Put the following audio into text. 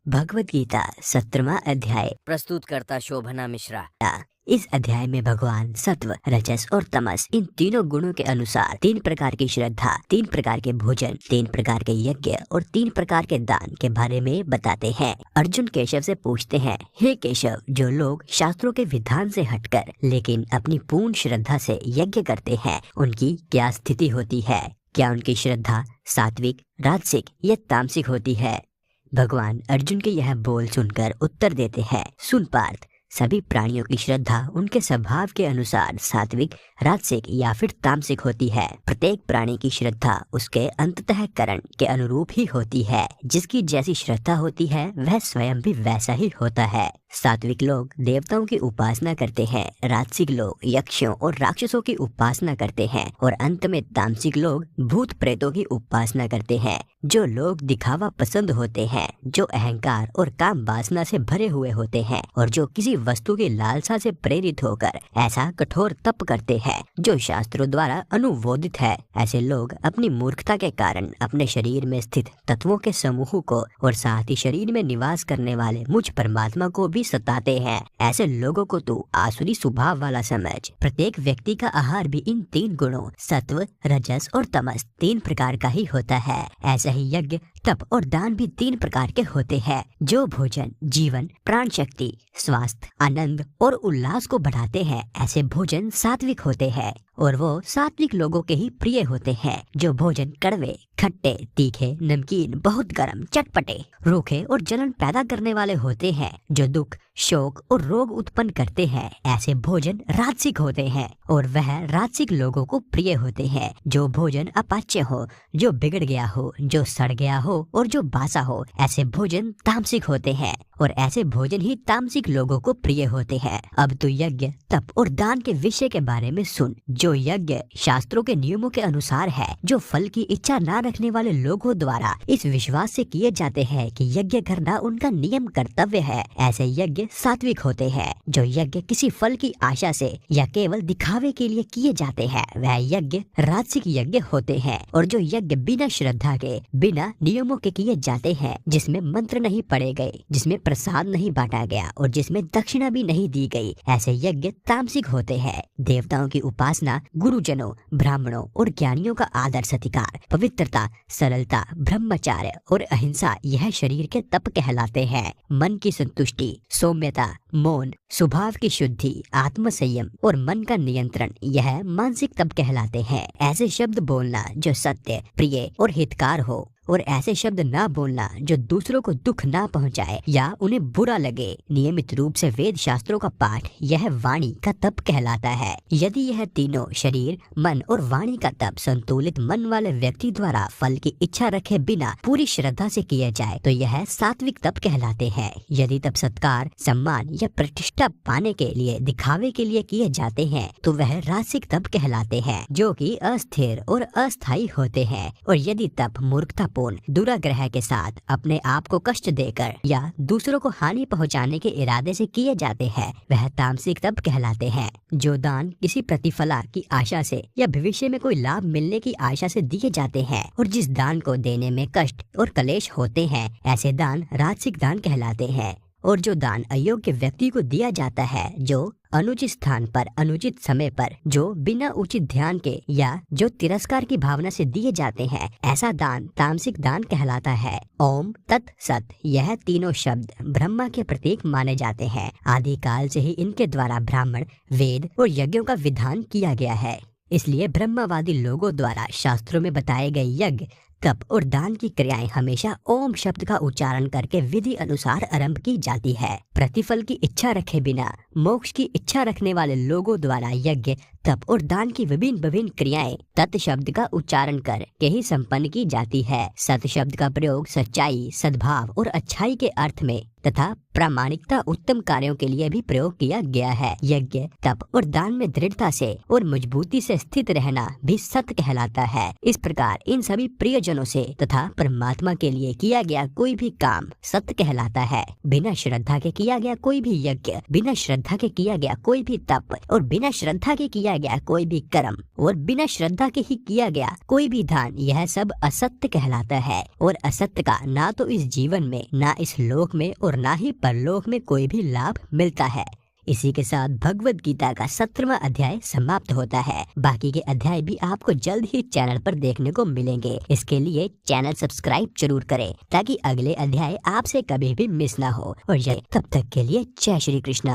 भगवत गीता 17वां अध्याय। प्रस्तुत करता शोभना मिश्रा। इस अध्याय में भगवान सत्व, रजस और तमस इन तीनों गुणों के अनुसार 3 प्रकार की श्रद्धा, 3 प्रकार के भोजन, 3 प्रकार के यज्ञ और 3 प्रकार के दान के बारे में बताते हैं। अर्जुन केशव से पूछते हैं, हे केशव, जो लोग शास्त्रों के विधान से हटकर लेकिन अपनी पूर्ण श्रद्धा से यज्ञ करते हैं, उनकी क्या स्थिति होती है? क्या उनकी श्रद्धा सात्विक, राजसिक या तामसिक होती है? भगवान अर्जुन के यह बोल सुनकर उत्तर देते हैं, सुन पार्थ, सभी प्राणियों की श्रद्धा उनके स्वभाव के अनुसार सात्विक, राजसिक या फिर तामसिक होती है। प्रत्येक प्राणी की श्रद्धा उसके अंतःकरण के अनुरूप ही होती है। जिसकी जैसी श्रद्धा होती है वह स्वयं भी वैसा ही होता है। सात्विक लोग देवताओं की उपासना करते हैं, राजसिक लोग यक्षों और राक्षसों की उपासना करते हैं और अंत में तामसिक लोग भूत प्रेतों की उपासना करते हैं। जो लोग दिखावा पसंद होते हैं, जो अहंकार और काम वासना से भरे हुए होते हैं और जो किसी वस्तु की लालसा से प्रेरित होकर ऐसा कठोर तप करते हैं जो शास्त्रों द्वारा अनुमोदित है, ऐसे लोग अपनी मूर्खता के कारण अपने शरीर में स्थित तत्वों के समूह को और साथ ही शरीर में निवास करने वाले मुझ परमात्मा को भी सताते हैं। ऐसे लोगों को तू आसुरी स्वभाव वाला समझ। प्रत्येक व्यक्ति का आहार भी इन 3 गुणों सत्व, रजस और तमस 3 प्रकार का ही होता है। ऐसा ही यज्ञ, तप और दान भी 3 प्रकार के होते हैं। जो भोजन जीवन, प्राण शक्ति, स्वास्थ्य, आनंद और उल्लास को बढ़ाते हैं, ऐसे भोजन सात्विक होते हैं और वो सात्विक लोगों के ही प्रिय होते हैं। जो भोजन कड़वे, खट्टे, तीखे, नमकीन, बहुत गर्म, चटपटे, रूखे और जलन पैदा करने वाले होते हैं, जो दुख, शोक और रोग उत्पन्न करते हैं, ऐसे भोजन राजसिक होते हैं और वह राजसिक लोगों को प्रिय होते हैं। जो भोजन अपाच्य हो, जो बिगड़ गया हो, जो सड़ गया हो और जो बासा हो, ऐसे भोजन तामसिक होते हैं और ऐसे भोजन ही तामसिक लोगों को प्रिय होते हैं। अब तो यज्ञ, तप और दान के विषय के बारे में सुन। जो यज्ञ शास्त्रों के नियमों के अनुसार है, जो फल की इच्छा न रखने वाले लोगों द्वारा इस विश्वास से किए जाते हैं कि यज्ञ करना उनका नियम कर्तव्य है, ऐसे यज्ञ सात्विक होते हैं। जो यज्ञ किसी फल की आशा से या केवल दिखावे के लिए किए जाते हैं, वह यज्ञ राजसिक यज्ञ होते हैं। और जो यज्ञ बिना श्रद्धा के, बिना नियमों के किए जाते हैं, जिसमें मंत्र नहीं पढ़े गए, जिसमें प्रसाद नहीं बांटा गया और जिसमें दक्षिणा भी नहीं दी गई, ऐसे यज्ञ तामसिक होते हैं। देवताओं की उपासना, गुरुजनों, ब्राह्मणों और ज्ञानियों का आदर सत्कार, पवित्रता, सरलता, ब्रह्मचार्य और अहिंसा यह शरीर के तप कहलाते हैं। मन की संतुष्टि, सौम्यता, मौन, स्वभाव की शुद्धि, आत्म संयम और मन का नियंत्रण यह मानसिक तप कहलाते हैं। ऐसे शब्द बोलना जो सत्य, प्रिय और हितकार हो और ऐसे शब्द ना बोलना जो दूसरों को दुख ना पहुंचाए या उन्हें बुरा लगे। नियमित रूप से वेद शास्त्रों का पाठ यह वाणी का तप कहलाता है। यदि यह तीनों शरीर, मन और वाणी का तप संतुलित मन वाले व्यक्ति द्वारा फल की इच्छा रखे बिना पूरी श्रद्धा से किया जाए तो यह सात्विक तप कहलाते हैं। यदि तप सत्कार, सम्मान या प्रतिष्ठा पाने के लिए, दिखावे के लिए किए जाते हैं तो वह राजसिक तप कहलाते हैं, जो कि अस्थिर और अस्थायी होते हैं। और यदि तप मूर्खता दुराग्रह के साथ अपने आप को कष्ट देकर या दूसरों को हानि पहुंचाने के इरादे से किए जाते हैं, वह तामसिक तप कहलाते हैं। जो दान किसी प्रतिफला की आशा से या भविष्य में कोई लाभ मिलने की आशा से दिए जाते हैं और जिस दान को देने में कष्ट और कलेश होते हैं, ऐसे दान राजसिक दान कहलाते हैं। और जो दान अयोग्य व्यक्ति को दिया जाता है, जो अनुचित स्थान पर, अनुचित समय पर, जो बिना उचित ध्यान के या जो तिरस्कार की भावना से दिए जाते हैं, ऐसा दान तामसिक दान कहलाता है। ओम तत् सत यह तीनों शब्द ब्रह्मा के प्रतीक माने जाते हैं। आदिकाल से ही इनके द्वारा ब्राह्मण, वेद और यज्ञों का विधान किया गया है। इसलिए ब्रह्मवादी लोगों द्वारा शास्त्रों में बताए गए यज्ञ, तप और दान की क्रियाएं हमेशा ओम शब्द का उच्चारण करके विधि अनुसार आरंभ की जाती है। प्रतिफल की इच्छा रखे बिना मोक्ष की इच्छा रखने वाले लोगों द्वारा यज्ञ, तप और दान की विभिन्न क्रियाएं तत् शब्द का उच्चारण कर के ही संपन्न की जाती है। सत शब्द का प्रयोग सच्चाई, सद्भाव और अच्छाई के अर्थ में तथा प्रामाणिकता, उत्तम कार्यों के लिए भी प्रयोग किया गया है। यज्ञ, तप और दान में दृढ़ता से और मजबूती से स्थित रहना भी सत्य कहलाता है। इस प्रकार इन सभी प्रियजनों से तथा परमात्मा के लिए किया गया कोई भी काम सत्य कहलाता है। बिना श्रद्धा के किया गया कोई भी यज्ञ, बिना श्रद्धा के किया गया कोई भी तप और बिना श्रद्धा के किया किया गया कोई भी कर्म और बिना श्रद्धा के ही किया गया कोई भी दान, यह सब असत्य कहलाता है। और असत्य का ना तो इस जीवन में, ना इस लोक में और ना ही परलोक में कोई भी लाभ मिलता है। इसी के साथ भगवत गीता का 17वां अध्याय समाप्त होता है। बाकी के अध्याय भी आपको जल्द ही चैनल पर देखने को मिलेंगे। इसके लिए चैनल सब्सक्राइब जरूर करें ताकि अगले अध्याय आपसे कभी भी मिस ना हो। और तब तक के लिए जय श्री कृष्णा।